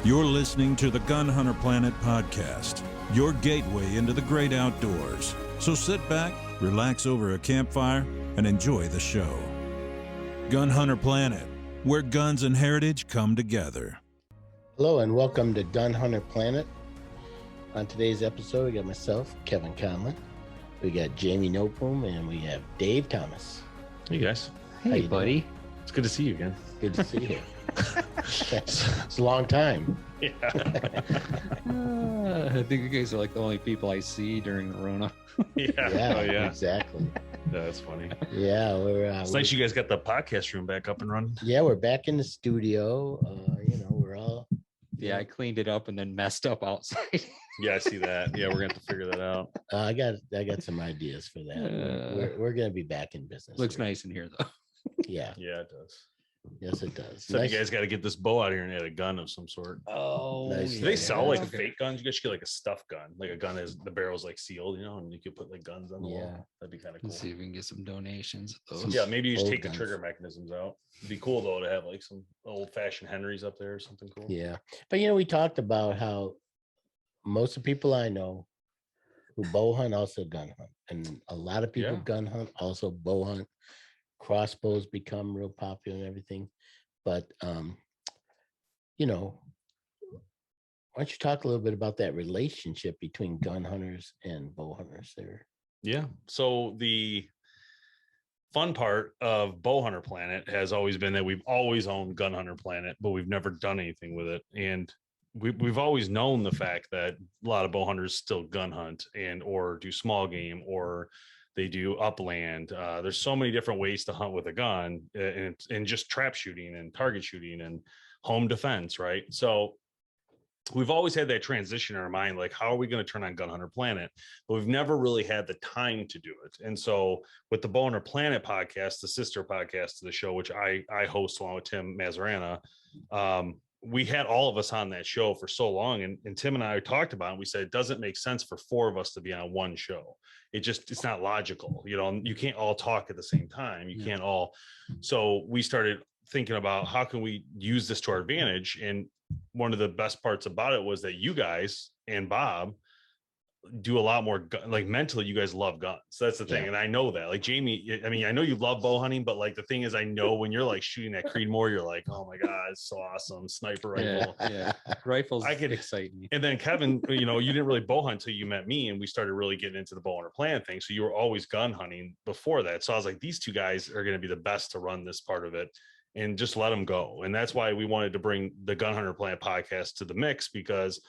You're listening to the GunHunterPlanet Podcast, your gateway into the great outdoors. So sit back, relax over a campfire, and enjoy the show. GunHunterPlanet, where guns and heritage come together. Hello and welcome to GunHunterPlanet. On today's episode, we got myself, Kevin Conlon. We got Jamie Nopum, and we have Dave Thomas. Hey guys. Hey buddy. Doing? It's good to see you again. Good to see you. It's a long time. Yeah. I think you guys are like the only people I see during the Rona. Yeah. Exactly. That's funny. Yeah, it's nice you guys got the podcast room back up and running. Yeah, we're back in the studio. We're all. Yeah, I cleaned it up and then messed up outside. Yeah, I see that. Yeah, we're gonna have to figure that out. I got some ideas for that. We're gonna be back in business. Looks nice in here though. Yeah. Yeah, it does. Yes, it does. So you guys got to get this bow out here and add a gun of some sort. Oh, Nice. Do they sell like fake guns? You guys should get like a stuffed gun, like a gun is the barrel's like sealed, and you could put like guns on the wall. That'd be kind of cool. Let's see if we can get some donations of those. Yeah, maybe you just Old take guns. the trigger mechanisms out. It'd be cool though to have like some old-fashioned Henrys up there or something cool. Yeah, but we talked about how most of the people I know who bow hunt also gun hunt, and a lot of people gun hunt also bow hunt. Crossbows become real popular and everything, but why don't you talk a little bit about that relationship between gun hunters and bow hunters there? Yeah. So the fun part of BowHunterPlanet has always been that we've always owned GunHunterPlanet, but we've never done anything with it. And we've always known the fact that a lot of bow hunters still gun hunt or do small game, or they do upland. There's so many different ways to hunt with a gun, and just trap shooting and target shooting and home defense, right? So we've always had that transition in our mind, like, how are we going to turn on GunHunterPlanet? But we've never really had the time to do it. And so with the BowHunterPlanet podcast, the sister podcast to the show, which I host along with Tim Mazarana, we had all of us on that show for so long. And Tim and I talked about it, and we said, it doesn't make sense for four of us to be on one show. It's not logical. You can't all talk at the same time. You can't all. So we started thinking about how can we use this to our advantage. And one of the best parts about it was that you guys and Bob do a lot more like mentally. You guys love guns. So that's the thing. And I know that, like, Jamie, I mean, I know you love bow hunting, but like the thing is, I know when you're like shooting at Creedmoor, you're like, oh my God, it's so awesome. Sniper rifle. Yeah. Rifles excite me. And then Kevin, you didn't really bow hunt until you met me, and we started really getting into the BowHunterPlanet thing. So you were always gun hunting before that. So I was like, these two guys are going to be the best to run this part of it, and just let them go. And that's why we wanted to bring the GunHunterPlanet podcast to the mix, because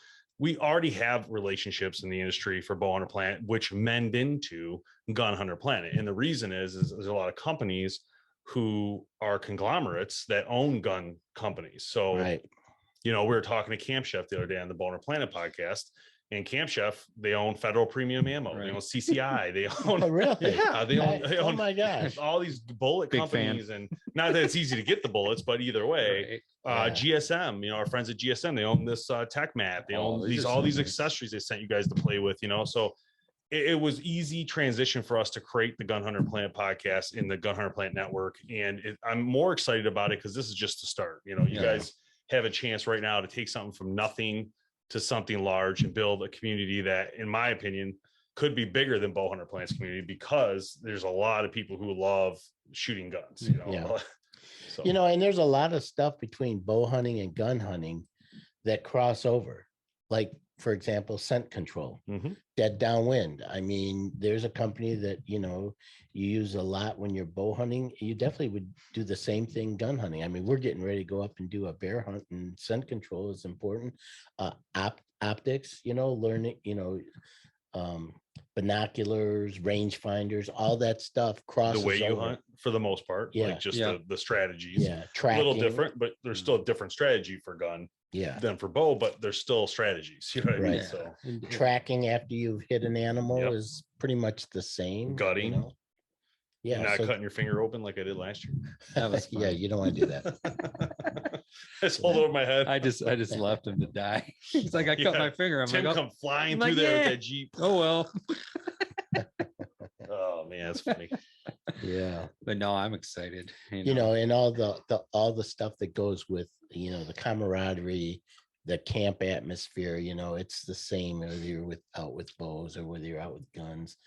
we already have relationships in the industry for BowHunterPlanet, which mend into GunHunterPlanet. And the reason is there's a lot of companies who are conglomerates that own gun companies. So, we were talking to Camp Chef the other day on the BowHunterPlanet podcast, and Camp Chef, they own Federal Premium Ammo. They own CCI. They own, they own, oh my gosh, all these bullet Big companies. And not that it's easy to get the bullets, but either way, GSM, our friends at GSM, they own this tech mat. They own all these accessories they sent you guys to play with, so it was easy transition for us to create the GunHunterPlanet podcast in the GunHunterPlanet network. And I'm more excited about it because this is just the start. You guys have a chance right now to take something from nothing to something large and build a community that, in my opinion, could be bigger than BowHunterPlanet's community, because there's a lot of people who love shooting guns, So. And there's a lot of stuff between bow hunting and gun hunting that cross over, like, for example, scent control, dead downwind. I mean, there's a company that, you use a lot when you're bow hunting. You definitely would do the same thing gun hunting. I mean, we're getting ready to go up and do a bear hunt, and scent control is important. Optics, learning, binoculars, range finders, all that stuff crosses the way you over. hunt, for the most part, like just the strategies. Tracking. A little different, but there's still a different strategy for gun than for bow, but there's still strategies. You know what I mean? So tracking after you've hit an animal is pretty much the same. Gutting. Yeah, not cutting your finger open like I did last year. That was fun. Yeah, you don't want to do that. Just hold over my head. I just left him to die. He's like, I cut my finger. I'm Tim like, come flying through there with that Jeep. Oh well. Oh man, that's funny. Yeah, but no, I'm excited. And all the stuff that goes with the camaraderie, the camp atmosphere, you know, it's the same whether you're out with bows or whether you're out with guns.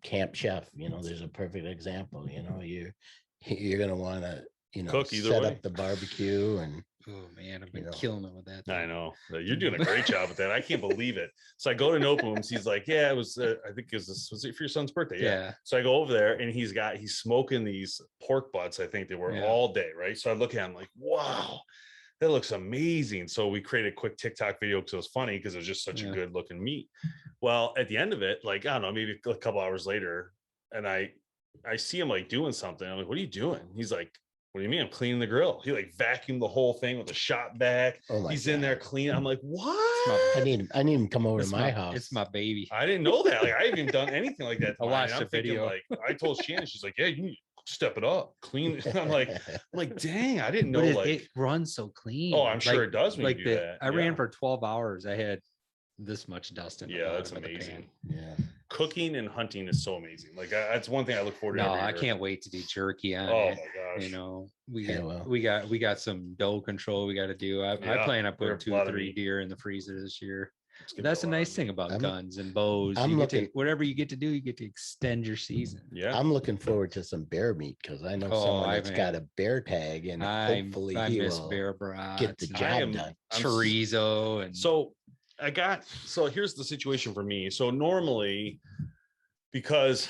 Camp Chef, you know, there's a perfect example. You know, you're gonna want to, you know, Cook either set way. up the barbecue and Oh man, I've been know. killing it with that. I thing. know you're doing a great job with that. I can't believe it. So I go to Nopalooms. He's like, yeah, it was, I think was it for your son's birthday? Yeah. So I go over there and he's smoking these pork butts. I think they were all day. Right. So I look at him like, wow, that looks amazing. So we created a quick TikTok video because it was funny because it was just such a good looking meat. Well, at the end of it, like, I don't know, maybe a couple hours later, and I see him like doing something. I'm like, what are you doing? He's like, what do you mean? I'm cleaning the grill. He like vacuumed the whole thing with a shop vac. He's in there cleaning. I'm like, what? I need him come over to my house. It's my baby. I didn't know that. Like, I haven't even done anything like that. I watched the video. Like, I told Shannon, she's like, yeah, you need to step it up, clean it. I'm like, dang, I didn't know. It runs so clean. Oh, I'm sure it does. When you do that. I ran for 12 hours. I had this much dust in. That's amazing. Yeah. Cooking and hunting is so amazing. Like, that's one thing I look forward to. No, I can't wait to do jerky on Oh it. my gosh. You know, we got some dough control we got to do. I plan on putting 2 or 3 deer in the freezer this year. That's a nice thing about guns and bows. Whatever you get to do, you get to extend your season. Yeah, I'm looking forward to some bear meat because I know someone that's got a bear tag, and hopefully he will bear brats, get the job done. Chorizo and so here's the situation for me. So normally, because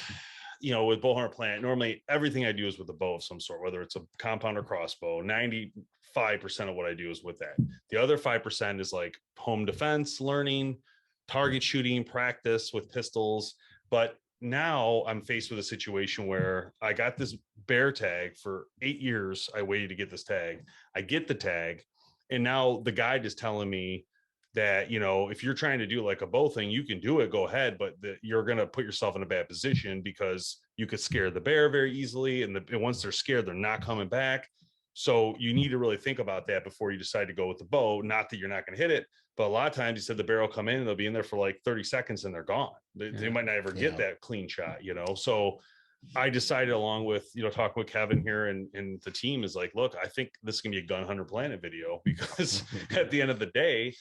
with BowHunterPlanet, normally everything I do is with a bow of some sort, whether it's a compound or crossbow. 95% of what I do is with that. The other 5% is like home defense, learning, target shooting, practice with pistols. But now I'm faced with a situation where I got this bear tag for 8 years. I waited to get this tag. I get the tag, and now the guide is telling me that, if you're trying to do like a bow thing, you can do it, go ahead, but you're going to put yourself in a bad position because you could scare the bear very easily. And once they're scared, they're not coming back. So you need to really think about that before you decide to go with the bow. Not that you're not going to hit it, but a lot of times you said the bear will come in and they'll be in there for like 30 seconds and they're gone. They might not ever get that clean shot, So I decided, along with, talking with Kevin here and the team, is like, look, I think this is going to be a GunHunterPlanet video, because at the end of the day,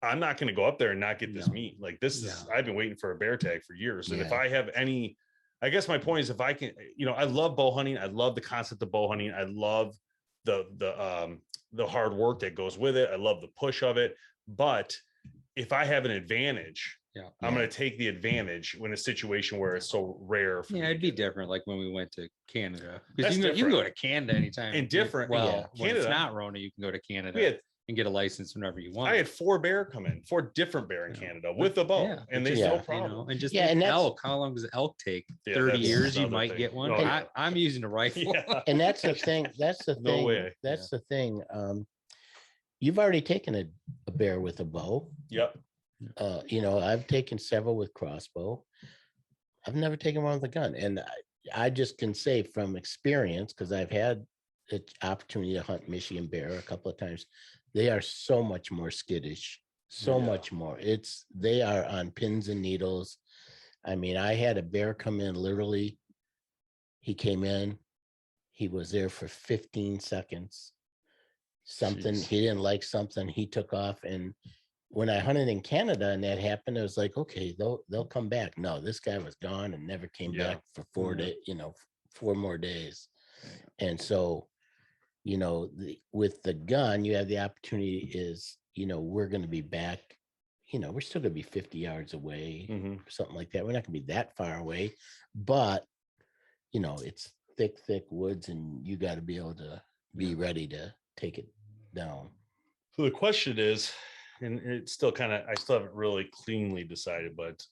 I'm not going to go up there and not get this meat. Like, this is, I've been waiting for a bear tag for years. And if I have any, I guess my point is, if I can, I love bow hunting. I love the concept of bow hunting. I love the hard work that goes with it. I love the push of it. But if I have an advantage, I'm going to take the advantage when a situation where it's so rare. It'd be different. Like when we went to Canada, because you can go to Canada anytime. And different. Well, when Canada, it's not Rona, you can go to Canada and get a license whenever you want. I had 4 different bear in Canada with a bow, and they no problem. And just and elk. How long does elk take? 30 years, you might get one. I'm using a rifle. And that's the thing. That's the thing. No way. That's the thing. You've already taken a bear with a bow. Yep. I've taken several with crossbow. I've never taken one with a gun, and I just can say from experience, because I've had the opportunity to hunt Michigan bear a couple of times. They are so much more skittish, much more. They are on pins and needles. I mean, I had a bear come in, literally, he came in, he was there for 15 seconds. He didn't like something, he took off. And when I hunted in Canada and that happened, I was like, okay, they'll come back. No, this guy was gone and never came back for 4 days, 4 more days. And so, with the gun, you have the opportunity is, we're going to be back, we're still going to be 50 yards away, something like that. We're not going to be that far away, but, it's thick woods, and you got to be able to be ready to take it down. So the question is, and it's still I still haven't really cleanly decided, but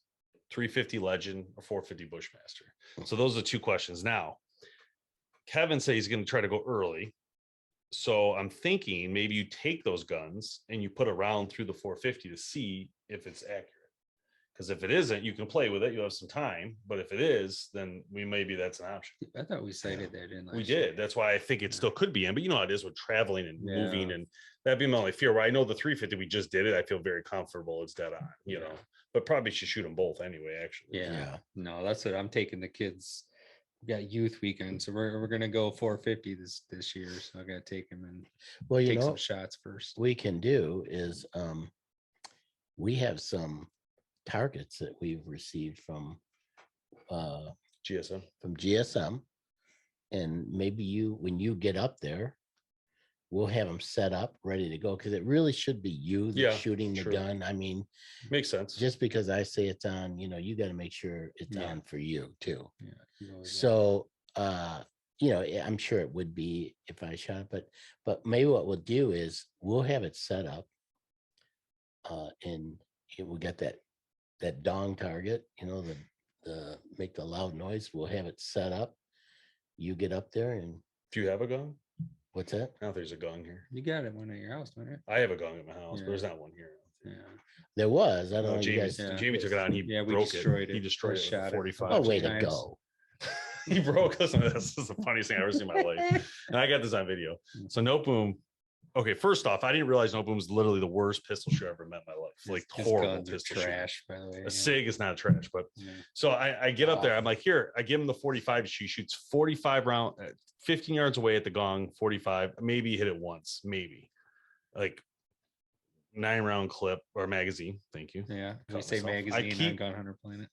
350 Legend or 450 Bushmaster. So those are 2 questions. Now, Kevin said he's going to try to go early. So I'm thinking maybe you take those guns and you put a round through the 450 to see if it's accurate. Because if it isn't, you can play with it. You have some time. But if it is, then that's an option. I thought we cited that in. We did. That's why I think it still could be in. But you know how it is with traveling and moving, and that'd be my only fear. Where I know the 350, we just did it. I feel very comfortable. It's dead on, But probably should shoot them both anyway, actually. Yeah. No, that's it. I'm taking the kids. We got youth weekend, so we're gonna go 450 this year. So I gotta take him and take some shots first. We can do is we have some targets that we've received from GSM, and maybe when you get up there, we'll have them set up ready to go, because it really should be you that's shooting the gun. I mean, makes sense. Just because I say it's on, you got to make sure it's on for you too. Yeah. So I'm sure it would be if I shot it, but maybe what we'll do is we'll have it set up, and we'll get that dong target, the make the loud noise. We'll have it set up. You get up there, and do you have a gun? What's that? I don't think there's a gun here. You got it one at your house, don't you? I have a gun at my house, but there's not one here. Yeah. There was. I don't know. Jamie took it out and he broke it. He destroyed it. Shot 45. Oh, way to go. He broke us. This is the funniest thing I've ever seen in my life. And I got this on video. So No Boom. Okay, first off, I didn't realize No Boom was literally the worst pistol shoot I ever met in my life. Like horrible pistol trash, by the way. A SIG is not trash, but so I get up there. I'm like, here, I give him the 45. She shoots 45 round, 15 yards away at the gong, 45. Maybe hit it once, maybe like 9-round clip or magazine. Thank you. Yeah, we say magazine on GunHunterPlanet.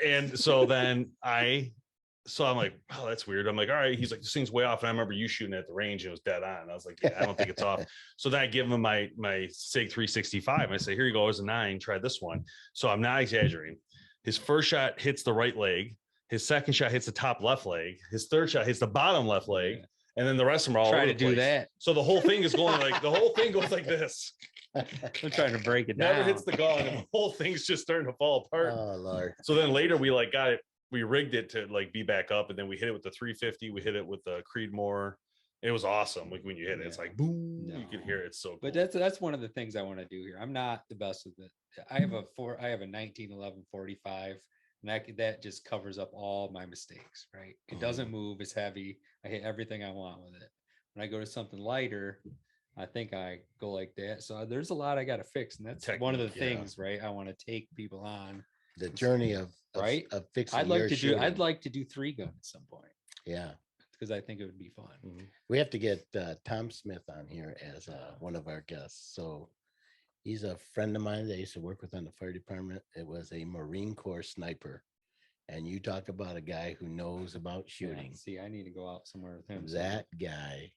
And so then I'm like, oh, that's weird. I'm like, all right. He's like, this thing's way off. And I remember you shooting at the range. And it was dead on. I was like, yeah, I don't think it's off. So then I give him my SIG 365. And I say, here you go. There's a 9. Try this one. So I'm not exaggerating. His first shot hits the right leg. His second shot hits the top left leg. His third shot hits the bottom left leg. And then the rest of them are all trying to do that. So the whole thing is going like, the whole thing goes like this. I'm trying to break it down. Never hits the gong. And the whole thing's just starting to fall apart. Oh, Lord. So then later we got it. We rigged it to like be back up, and then we hit it with the 350. We hit it with the Creedmoor. It was awesome. Like when you hit it, it's like boom. You can hear it. It's so cool. But that's one of the things I want to do here. I'm not the best with it. I have a 1911 45, and that just covers up all my mistakes. Right? It doesn't move. It's heavy. I hit everything I want with it. When I go to something lighter, I think I go like that. So there's a lot I got to fix, and that's one of the things. Right? I want to take people on the journey of fixing. I'd like to do 3 gun at some point. Yeah, because I think it would be fun. We have to get Tom Smith on here as one of our guests. So he's a friend of mine that I used to work with on the fire department. It was a Marine Corps sniper, and you talk about a guy who knows about shooting. See, I need to go out somewhere with him. That guy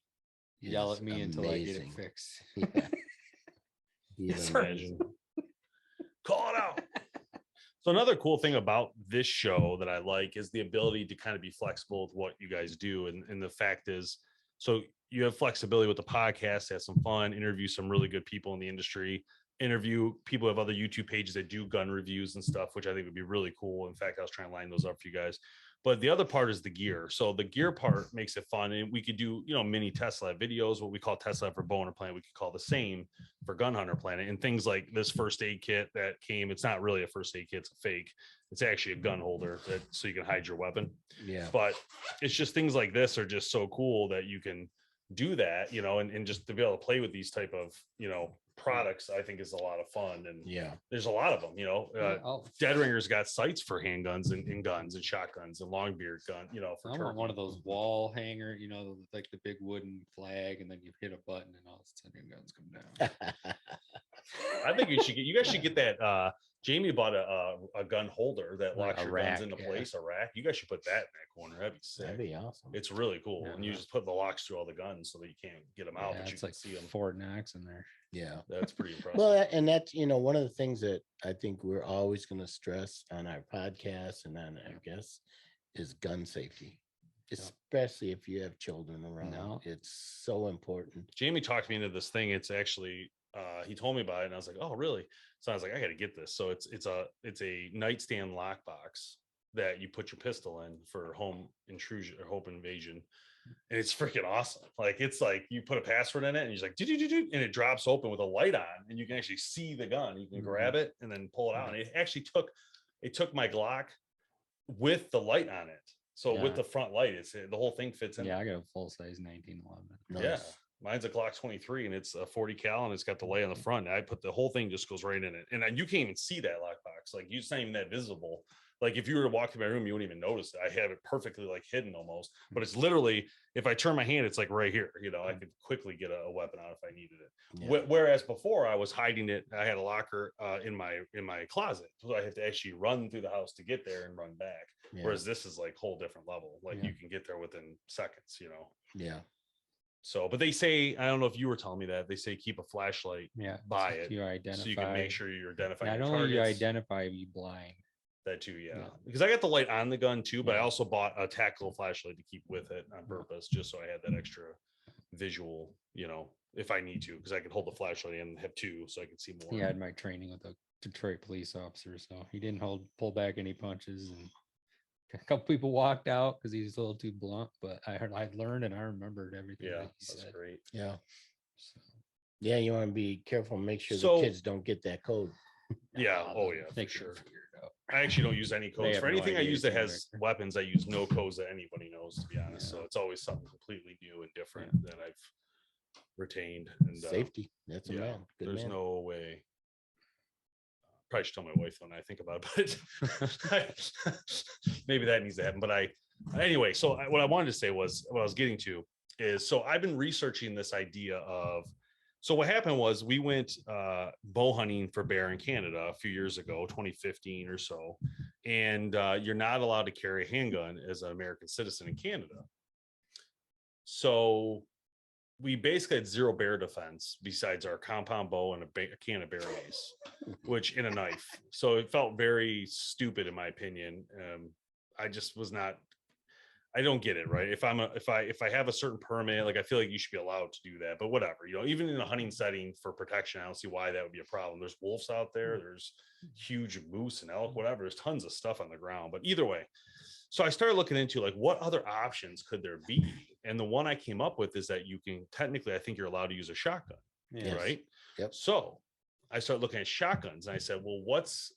yell at me until I get it fixed. Yeah. Imagine. Call it out. So another cool thing about this show that I like is the ability to kind of be flexible with what you guys do. And the fact is, so you have flexibility with the podcast, have some fun, interview some really good people in the industry, interview people who have other YouTube pages that do gun reviews and stuff, which I think would be really cool. In fact, I was trying to line those up for you guys. But the other part is the gear. So the gear part makes it fun. And we could do, mini test lab videos, what we call test lab for BowHunterPlanet. We could call the same for GunHunterPlanet, and things like this first aid kit that came. It's not really a first aid kit. It's a fake. It's actually a gun holder so you can hide your weapon. Yeah. But it's just things like this are just so cool that you can do that, and just to be able to play with these type of, products, I think is a lot of fun. And there's a lot of them, Dead Ringer's got sights for handguns and guns and shotguns and long beard gun, for I want one of those wall hanger, like the big wooden flag, and then you hit a button and all of a sudden your guns come down. I think you guys should get that. Jamie bought a gun holder that locks your guns into place, a rack. You guys should put that in that corner. That'd be sick. That'd be awesome. It's really cool. And you just put the locks through all the guns so that you can't get them out, but you can see them. Fort Knox in there. Yeah. That's pretty impressive. Well, and that's, one of the things that I think we're always going to stress on our podcast and on our guests is gun safety, especially if you have children around. It's so important. Jamie talked me into this thing. It's actually, he told me about it and I was like, oh, really? So I was like, I got to get this. So it's a nightstand lockbox that you put your pistol in for home intrusion or home invasion. And it's freaking awesome. Like, it's like you put a password in it and you're like, and it drops open with a light on and you can actually see the gun. You can grab it and then pull it out. And it actually took my Glock with the light on it. So with the front light, the whole thing fits in. Yeah, I got a full size 1911. Nice. Yeah. Mine's a Glock 23 and it's a 40 cal and it's got the light on the front. I put the whole thing just goes right in it. And you can't even see that lockbox. Like, it's not even that visible Like if you were to walk through my room, you wouldn't even notice it. I have it perfectly like hidden almost, but it's literally, if I turn my hand, it's like right here, you know, I could quickly get a weapon out if I needed it. Yeah. Whereas before I was hiding it, I had a locker in my closet. So I have to actually run through the house to get there and run back. Yeah. Whereas this is like whole different level. Like you can get there within seconds, you know? Yeah. So, but they say, I don't know if you were telling me that, they say keep a flashlight by it. You identify. So you can make sure you're identifying. Not only you identify, you blind. That too, yeah. Because I got the light on the gun too, but I also bought a tactical flashlight to keep with it on purpose, just so I had that extra visual, you know, if I need to, because I could hold the flashlight and have two, so I could see more. He had my training with a Detroit police officer, so he didn't pull back any punches, and a couple people walked out because he's a little too blunt. But I learned and I remembered everything. Yeah, that he that's said. great. Yeah, yeah. You want to be careful and make sure the kids don't get that code. Yeah. Oh yeah, for sure. I actually don't use any codes for anything I use that has weapons. I use no codes that anybody knows, to be honest. So it's always something completely new and different that I've retained. And safety. That's a man. Good there's man. no way. Probably should tell my wife when I think about it, but maybe that needs to happen. But anyway, so what I wanted to say was, what I was getting to is, so I've been researching this idea of, so what happened was we went bow hunting for bear in Canada a few years ago, 2015 or so. And you're not allowed to carry a handgun as an American citizen in Canada. So we basically had zero bear defense besides our compound bow and a can of bear mace, which in a knife. So it felt very stupid in my opinion. I just was not, I don't get it, right? If I have a certain permit, like I feel like you should be allowed to do that, but whatever, you know, even in a hunting setting for protection, I don't see why that would be a problem. There's wolves out there, there's huge moose and elk, whatever. There's tons of stuff on the ground, but either way. So I started looking into like, what other options could there be? And the one I came up with is that you can technically, I think you're allowed to use a shotgun, right? Yep. So I started looking at shotguns and I said, well, what's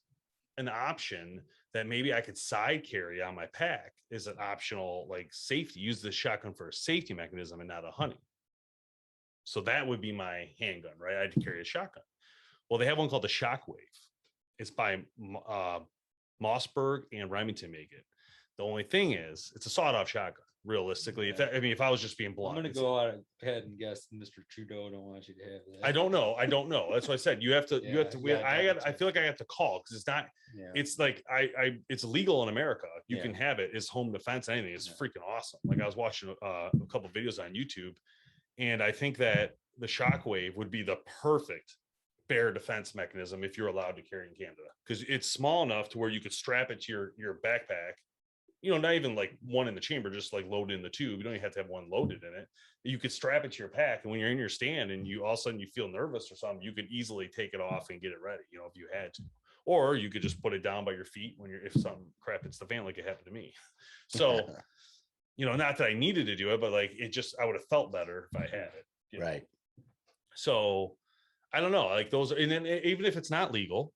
an option that maybe I could side carry on my pack is an optional like safety, use the shotgun for a safety mechanism and not a hunting. So that would be my handgun, right? I had to carry a shotgun. Well, they have one called the SHOCKWAVE. It's by Mossberg and Remington make it. The only thing is it's a sawed-off shotgun. Realistically, if I was just being blunt, I'm going to go out ahead and guess Mr. Trudeau don't want you to have that. I don't know. That's what I said. You have to. I feel like I have to call because it's not. Yeah. It's like it's legal in America. You can have it. It's home defense. Anything. It's freaking awesome. Like I was watching a couple of videos on YouTube, and I think that the SHOCKWAVE would be the perfect bear defense mechanism if you're allowed to carry in Canada, because it's small enough to where you could strap it to your backpack. You know, not even like one in the chamber, just like loaded in the tube. You don't even have to have one loaded in it. You could strap it to your pack. And when you're in your stand and you all of a sudden you feel nervous or something, you could easily take it off and get it ready, you know, if you had to. Or you could just put it down by your feet if some crap hits the fan, like it happened to me. So, you know, not that I needed to do it, but like I would have felt better if I had it. You know? Right. So I don't know, like those, and then even if it's not legal,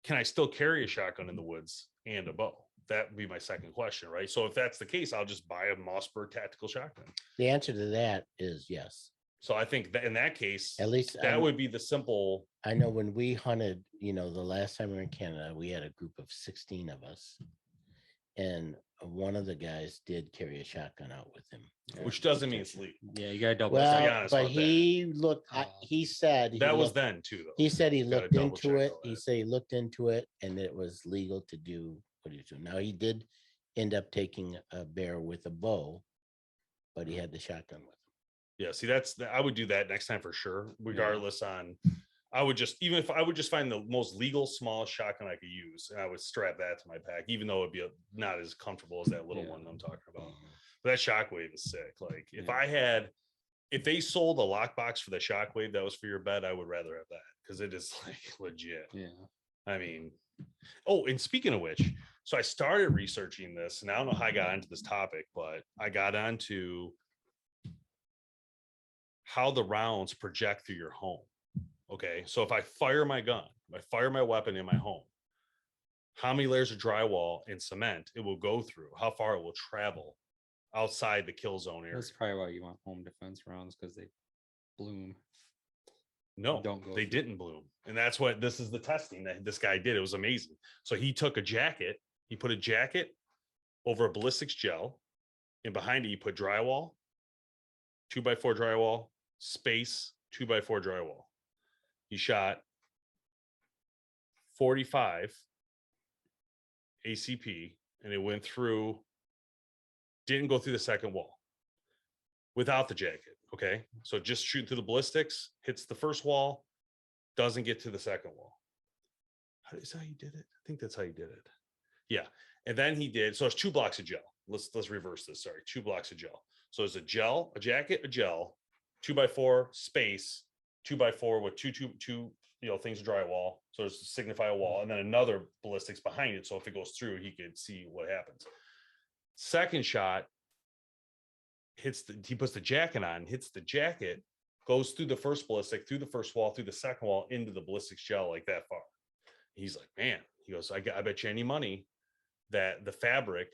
can I still carry a shotgun in the woods and a bow? That would be my second question, right? So if that's the case, I'll just buy a Mossberg tactical shotgun. The answer to that is yes. So I think that in that case, at least that would be the simple. I know when we hunted, you know, the last time we were in Canada, we had a group of 16 of us. And one of the guys did carry a shotgun out with him. Which doesn't mean it's legal. Yeah, you got to double check. But he looked, he said. That was then too, though. He said he looked into it. He said he looked into it and it was legal to do. Now he did end up taking a bear with a bow, but he had the shotgun with him. Yeah, see, I would do that next time for sure. Regardless I would just find the most legal small shotgun I could use, and I would strap that to my pack, even though it'd be not as comfortable as that little one I'm talking about. But that SHOCKWAVE is sick. Like if they sold a lockbox for the SHOCKWAVE that was for your bed, I would rather have that because it is like legit. Yeah, I mean, oh, and speaking of which. So I started researching this, and I don't know how I got into this topic, but I got onto how the rounds project through your home. Okay, so if I fire my gun, if I fire my weapon in my home, how many layers of drywall and cement it will go through, how far it will travel outside the kill zone area. That's probably why you want home defense rounds, because they bloom. No, they didn't bloom. And that's what this is the testing that this guy did. It was amazing. So he took a jacket He put a jacket over a ballistics gel, and behind it, you put drywall, 2x4 drywall, space, 2x4 drywall. He shot 45 ACP, and it went through, didn't go through the second wall without the jacket. Okay. So just shooting through the ballistics, hits the first wall, doesn't get to the second wall. Is that how you did it? I think that's how you did it. Yeah. And then he did, so it's 2 blocks of gel. Let's reverse this. Sorry. 2 blocks of gel. So it's a gel, a jacket, a gel, 2x4 space, 2x4 with two things of drywall. So it's to signify a wall, and then another ballistics behind it. So if it goes through, he could see what happens. Second shot he puts the jacket on, hits the jacket, goes through the first ballistic, through the first wall, through the second wall, into the ballistics gel like that far. He's like, man, he goes, I bet you any money that the fabric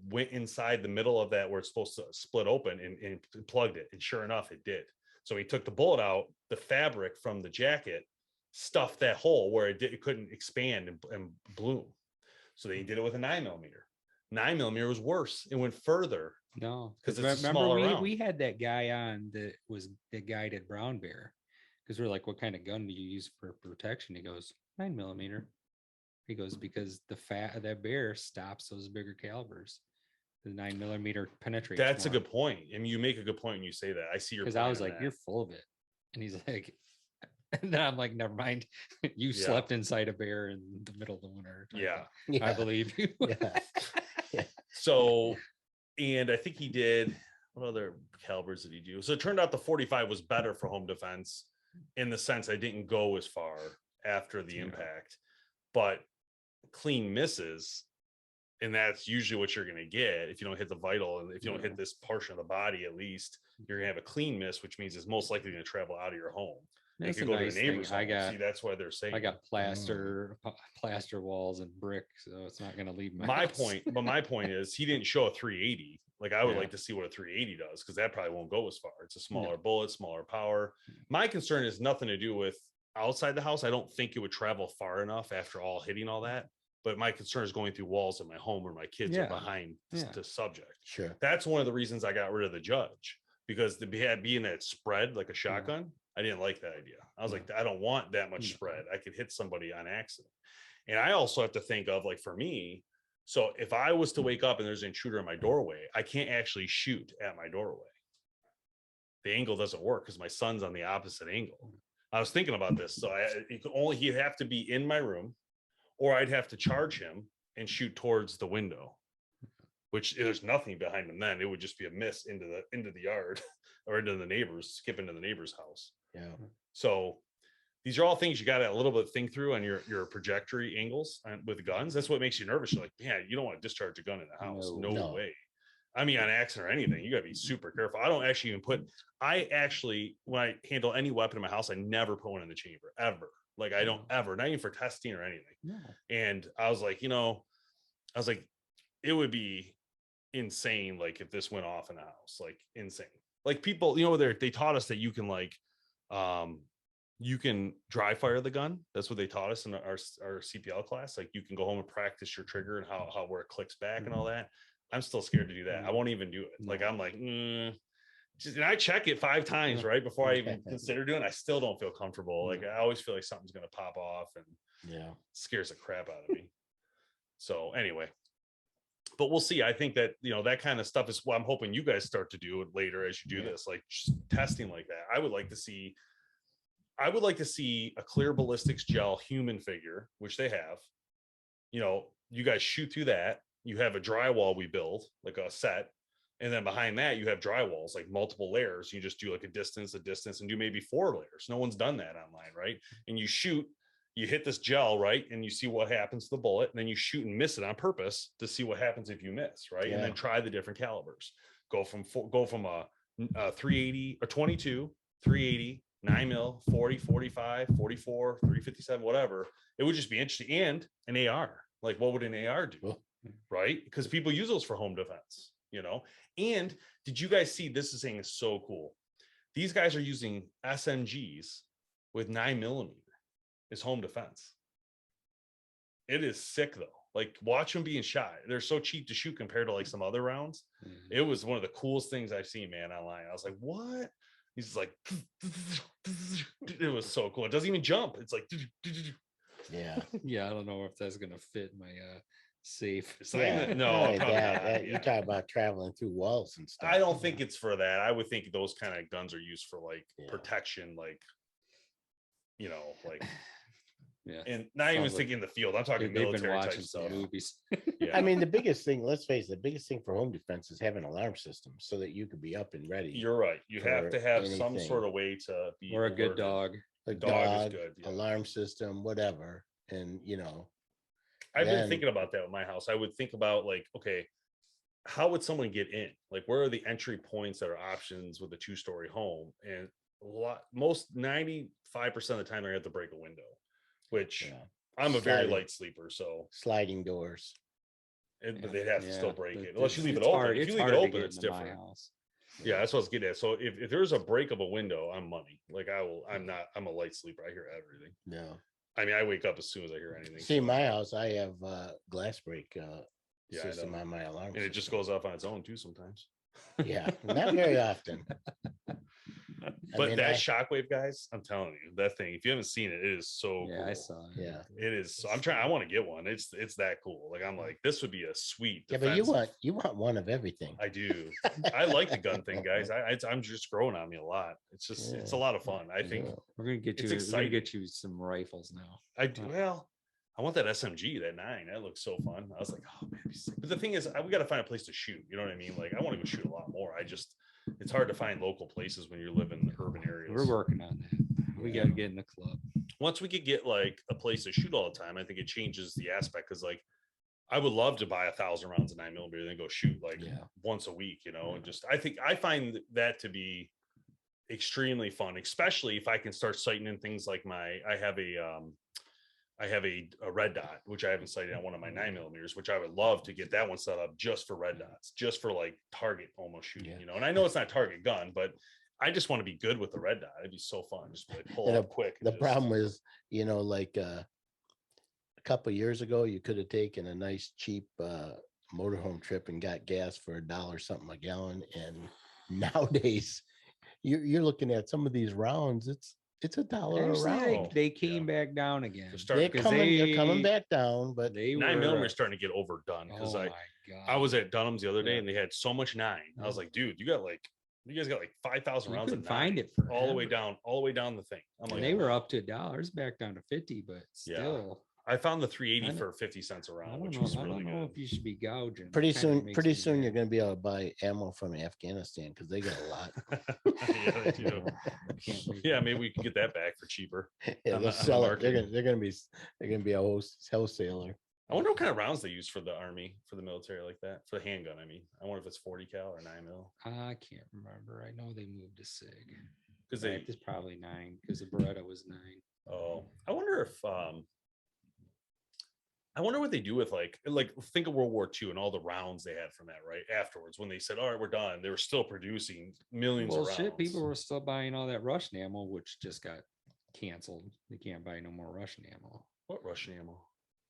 went inside the middle of that where it's supposed to split open and plugged it. And sure enough, it did. So he took the bullet out, the fabric from the jacket stuffed that hole where it couldn't expand and bloom. So he did it with a 9mm. 9mm was worse. It went further. No, because remember we had that guy on that was the guy at Brown Bear, because we're like, what kind of gun do you use for protection? He goes, 9mm. He goes, because the fat of that bear stops those bigger calibers. The 9mm penetrates. That's more. A good point. I mean, you make a good point when you say that. I see your point. Because I was like, you're full of it. And he's like, and then I'm like, never mind. You slept inside a bear in the middle of the winter. Yeah. I believe you. Yeah. So, and I think he did, what other calibers did he do? So it turned out the 45 was better for home defense in the sense I didn't go as far after the impact, but clean misses. And that's usually what you're going to get if you don't hit the vital. And if you don't hit this portion of the body, at least you're going to have a clean miss, which means it's most likely going to travel out of your home. That's if you go nice to a neighbor's home, see, that's why they're saying I got plaster walls and brick, so it's not going to leave my point. But my point is, he didn't show a 380. Like I would like to see what a 380 does, because that probably won't go as far. It's a smaller bullet, smaller power. My concern is nothing to do with outside the house. I don't think it would travel far enough after all hitting all that. But my concern is going through walls in my home where my kids are behind the subject. Sure. That's one of the reasons I got rid of the judge, because being that spread like a shotgun, I didn't like that idea. I was like, I don't want that much spread. I could hit somebody on accident. And I also have to think of, like, for me, so if I was to wake up and there's an intruder in my doorway, I can't actually shoot at my doorway. The angle doesn't work because my son's on the opposite angle. I was thinking about this. So he'd have to be in my room, or I'd have to charge him and shoot towards the window, which there's nothing behind him. Then it would just be a miss into the yard or into the neighbors, skip into the neighbor's house. Yeah. So these are all things you got to a little bit think through on your trajectory angles with guns. That's what makes you nervous. You're like, man, you don't want to discharge a gun in the house. No way. I mean, on accident or anything, you got to be super careful. I don't actually even when I handle any weapon in my house, I never put one in the chamber ever. Like I don't ever, not even for testing or anything. No. And I was like, it would be insane. Like if this went off in the house, like insane. Like people, they taught us that you can you can dry fire the gun. That's what they taught us in our CPL class. Like you can go home and practice your trigger and how where it clicks back and all that. I'm still scared to do that. I won't even do it. Like I'm like, and I check it 5 times right before I even consider doing it. I still don't feel comfortable. Like I always feel like something's going to pop off, and scares the crap out of me. So anyway, but we'll see. I think that, that kind of stuff is what I'm hoping you guys start to do later as you do this, like just testing like that. I would like to see a clear ballistics gel human figure, which they have. You guys shoot through that. You have a drywall we build, like a set. And then behind that, you have drywalls, like multiple layers. You just do like a distance, and do maybe 4 layers. No one's done that online, right? And you shoot, you hit this gel, right? And you see what happens to the bullet. And then you shoot and miss it on purpose to see what happens if you miss, right? Yeah. And then try the different calibers. Go from a 380 or 22, 380, 9mm, 40, 45, 44, 357, whatever. It would just be interesting. And an AR. Like, what would an AR do? Right? Because people use those for home defense. And did you guys see, this thing is so cool. These guys are using SMGs with 9mm as home defense. It is sick though. Like watch them being shot. They're so cheap to shoot compared to like some other rounds. It was one of the coolest things I've seen, man, online. I was like, what? He's like, it was so cool. It doesn't even jump. It's like, yeah. Yeah, I don't know if that's gonna fit my safe. No, you talk about traveling through walls and stuff. I don't think it's for that. I would think those kind of guns are used for like protection, like, you know, like, and not even thinking in the field. I'm talking military type stuff. Movies. I mean, the biggest thing, let's face it, the biggest thing for home defense is having an alarm system so that you could be up and ready. You're right. You have to have some sort of way to be, or a good dog. A dog is good. Alarm system, whatever. And, you know, I've been thinking about that with my house. I would think about like, okay, how would someone get in? Like, where are the entry points that are options with a 2-story home? And most 95% of the time, they have to break a window, which I'm a very light sleeper. So sliding doors, but they'd have to still break it unless you leave it open. If you leave it open, it's different. Yeah, that's what I was getting at. So if there's a break of a window, I'm money. Like I'm a light sleeper. I hear everything. No. I mean, I wake up as soon as I hear anything. See, my house, I have glass break system on my alarm. And it just goes off on its own too sometimes. Yeah, not very often. But that shockwave, guys, I'm telling you, that thing, if you haven't seen it, it is so cool. I saw it. Yeah. It is. So I want to get one. It's that cool. Like, I'm like, this would be a sweet defense. Yeah, but you want one of everything. I do. I like the gun thing, guys. I'm just growing on me a lot. It's just it's a lot of fun. I think we're gonna get you some rifles now. I do. Well, I want that SMG, that 9. That looks so fun. I was like, oh man, but the thing is, we got to find a place to shoot. You know what I mean? Like, I want to go shoot a lot more. It's hard to find local places when you live in urban areas. We're working on that. We got to get in the club. Once we could get like a place to shoot all the time, I think it changes the aspect. Because like, I would love to buy 1,000 rounds of 9mm and then go shoot like once a week, you know. And just I find that to be extremely fun, especially if I can start sighting in things like I have a red dot, which I haven't sighted on one of my 9mm, which I would love to get that one set up just for red dots, just for like target almost shooting, you know. And I know it's not target gun, but I just want to be good with the red dot. It'd be so fun, just like pull up quick. The problem is, you know, like a couple of years ago, you could have taken a nice cheap motorhome trip and got gas for $1 something a gallon, and nowadays you're looking at some of these rounds. It's $1 a round. They came back down again. They're coming back down, but 9mm is starting to get overdone because I was at Dunham's the other day and they had so much 9. I was like, dude, you guys got like 5,000 rounds of 9. Find it all the way down the thing. I'm like, they were up to $1, back down to 50, but still. I found the 380 for 50 cents a round, which was really good. I don't know if you should be gouging. Pretty soon you're going to be able to buy ammo from Afghanistan because they got a lot. Yeah, they do. Yeah, maybe we can get that back for cheaper. Yeah, they'll sell it. They're going to be a wholesaler. I wonder what kind of rounds they use for the army, for the military like that, for the handgun. I mean, I wonder if it's 40 cal or 9mm. I can't remember. I know they moved to SIG because it's probably 9 because the Beretta was 9. Oh, I wonder if I wonder what they do with like think of World War II and all the rounds they had from that right afterwards when they said, all right, we're done. They were still producing millions of rounds. People were still buying all that Russian ammo, which just got canceled. They can't buy no more Russian ammo. What Russian ammo?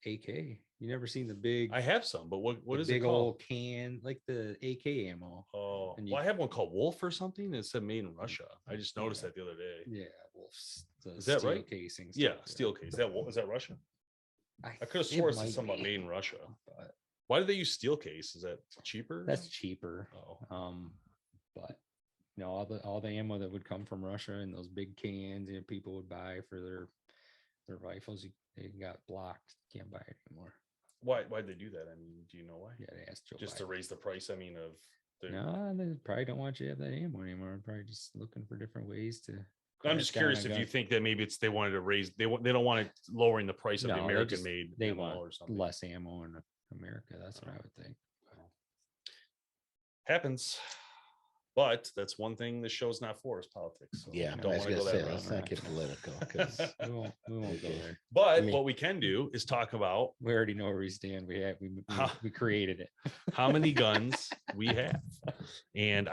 AK. You never seen the big? I have some, but what is it called? Big old can, like the AK ammo. Oh, I have one called Wolf or something that said made in Russia. I just noticed that the other day. Yeah, Wolf's. Is that right? Casing. Yeah, steel case. Is that Russia? I could have sworn it's something made in Russia. But why do they use steel case? Is that cheaper? That's cheaper. Oh. But you know, all the ammo that would come from Russia and those big cans and people would buy for their rifles, they got blocked. Can't buy it anymore. Why'd they do that? I mean, do you know why? Yeah, they asked Joe just Biden. To raise the price. I mean, no, they probably don't want you to have that ammo anymore. They're probably just looking for different ways to. I'm just curious if you think that maybe they wanted to raise. They don't want it lowering the price of the American made. They want or something. Less ammo in America. That's what I would think. Happens. But that's one thing the show's not for is politics. So yeah, don't want to go that route. Let's not get political because we won't go there. But what we can do is talk about. We already know where we stand. We created it. How many guns we have, and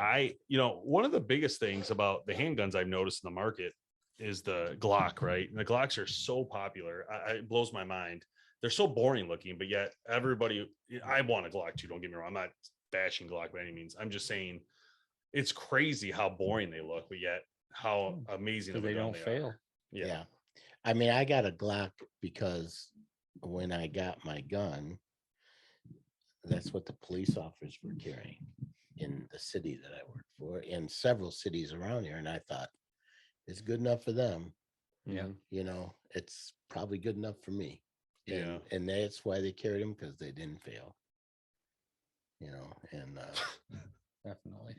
one of the biggest things about the handguns I've noticed in the market is the Glock. Right, and the Glocks are so popular. It blows my mind. they're so boring looking, but yet everybody, I want a Glock too. Don't get me wrong. I'm not bashing Glock by any means. I'm just saying it's crazy how boring they look, but yet how amazing they don't fail. Yeah. I mean, I got a Glock because when I got my gun, that's what the police officers were carrying in the city that I worked for, in several cities around here. And I thought, it's good enough for them. Yeah. You know, it's probably good enough for me. Yeah. And that's why they carried them, because they didn't fail. You know, and definitely.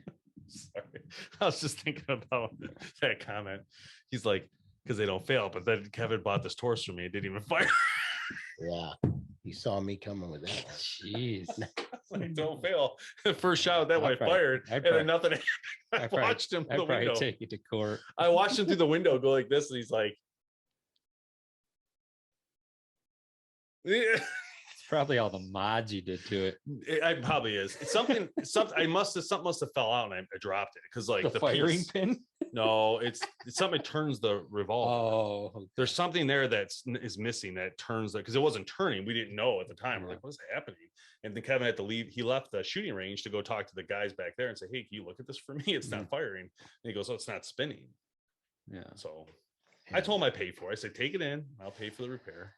Sorry. I was just thinking about that comment. He's like, because they don't fail, but then Kevin bought this Taurus for me. It didn't even fire. Yeah. He saw me coming with that one. Jeez. Like, don't fail. The first shot with that one I fired, and then nothing happened. I watched him through the window. Take you to court. I watched him through the window go like this, and he's like, yeah. Probably all the mods you did to it. It probably is. It's something something must have fell out and I dropped it, because like the firing pin. No, it's something that turns the revolver. Oh, okay. There's something there that is missing that turns that, because it wasn't turning. We didn't know at the time. We're like, what's happening? And then Kevin had to leave. He left the shooting range to go talk to the guys back there and say, hey, can you look at this for me? It's not firing. And he goes, oh, it's not spinning. Yeah. So I told him I paid for it. I said, take it in. I'll pay for the repair.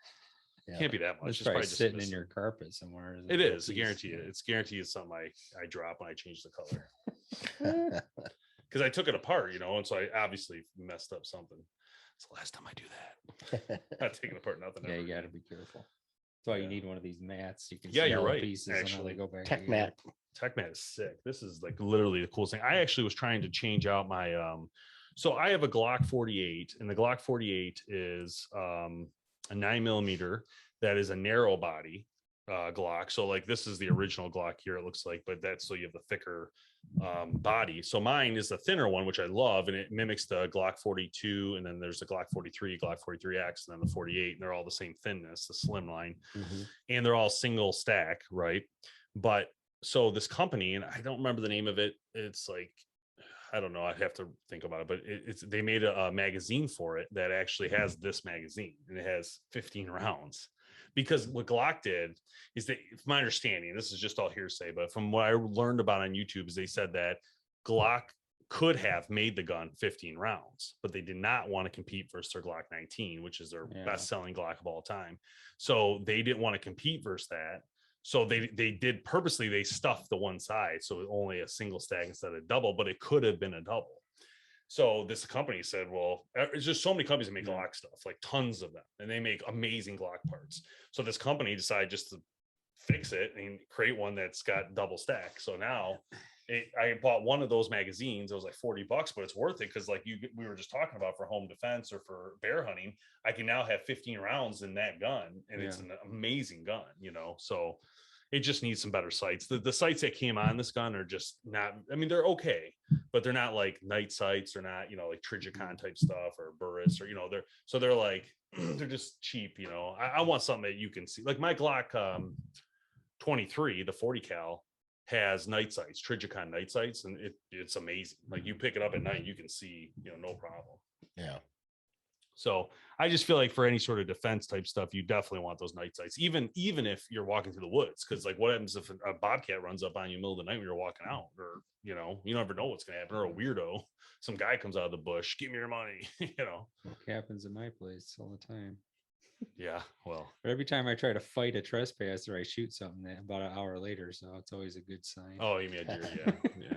Yeah. Can't be that much. It's probably just sitting in your carpet somewhere. It is. I guarantee it. It's guaranteed it's something I drop when I change the color. Because I took it apart, you know, and so I obviously messed up something. It's the last time I do that. Not taking apart nothing. Yeah, you got to be careful. That's why you need one of these mats. You can you're right. Pieces actually, go back. Tech mat. Tech mat is sick. This is like literally the coolest thing. I actually was trying to change out my so I have a Glock 48, and the Glock 48 is a 9mm that is a narrow body Glock. So like this is the original Glock here, it looks like, but that's so you have the thicker body. So mine is the thinner one, which I love, and it mimics the Glock 42, and then there's the Glock 43, Glock 43X, and then the 48, and they're all the same thinness, the slim line, and they're all single stack, right? But so this company, and I don't remember the name of it, it's like, I don't know, I'd have to think about it, but they made a magazine for it that actually has this magazine, and it has 15 rounds. Because what Glock did is that, from my understanding, this is just all hearsay, but from what I learned about on YouTube, is they said that Glock could have made the gun 15 rounds, but they did not want to compete versus their Glock 19, which is their best-selling Glock of all time. So they didn't want to compete versus that. So they did purposely, they stuffed the one side, so only a single stack instead of double, but it could have been a double. So this company said, well, it's just so many companies that make Glock stuff, like tons of them, and they make amazing Glock parts. So this company decided just to fix it and create one that's got double stack. So now I bought one of those magazines. It was like $40, but it's worth it, because like we were just talking about, for home defense or for bear hunting, I can now have 15 rounds in that gun, and it's an amazing gun, you know. So it just needs some better sights. The sights that came on this gun are just not, I mean, they're okay, but they're not like night sights. They're not, you know, like Trijicon type stuff or Burris, or, you know, they're like, they're just cheap, you know. I want something that you can see. Like my Glock 23, the 40 cal, has night sights, Trijicon night sights, and it's amazing. Like you pick it up at night, you can see, you know, no problem. Yeah. So I just feel like for any sort of defense type stuff, you definitely want those night sights, even if you're walking through the woods. Because like, what happens if a bobcat runs up on you in the middle of the night when you're walking out, or, you know, you never know what's going to happen, or a weirdo, some guy comes out of the bush, give me your money, you know. It happens in my place all the time. Yeah, well, but every time I try to fight a trespasser, I shoot something about an hour later, so it's always a good sign. Oh, you mean a deer? Yeah.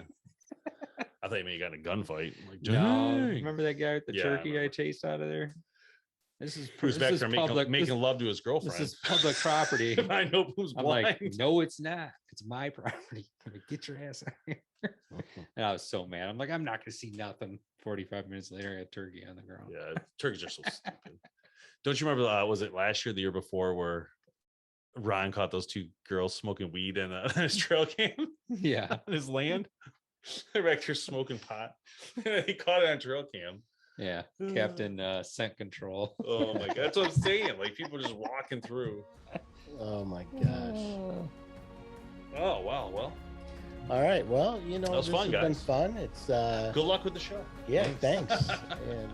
I thought you mean you got in a gunfight. Like, no, remember that guy with the turkey I chased out of there? This is who's back there making love to his girlfriend. This is public property. I know who's blind. Like, no, it's not. It's my property. Get your ass out here. And I was so mad. I'm like, I'm not going to see nothing. 45 minutes later, I had turkey on the ground. Yeah, turkeys are so stupid. Don't you remember? Was it last year, the year before, where Ron caught those two girls smoking weed in his trail cam? Yeah, on his land. They're back here smoking pot. He caught it on trail cam. Yeah, Captain Scent Control. Oh my god, that's what I'm saying. Like people just walking through. Oh my gosh. Oh wow. Well. All right. Well, you know, that was this fun, has been fun. It's good luck with the show. Yeah, thanks. And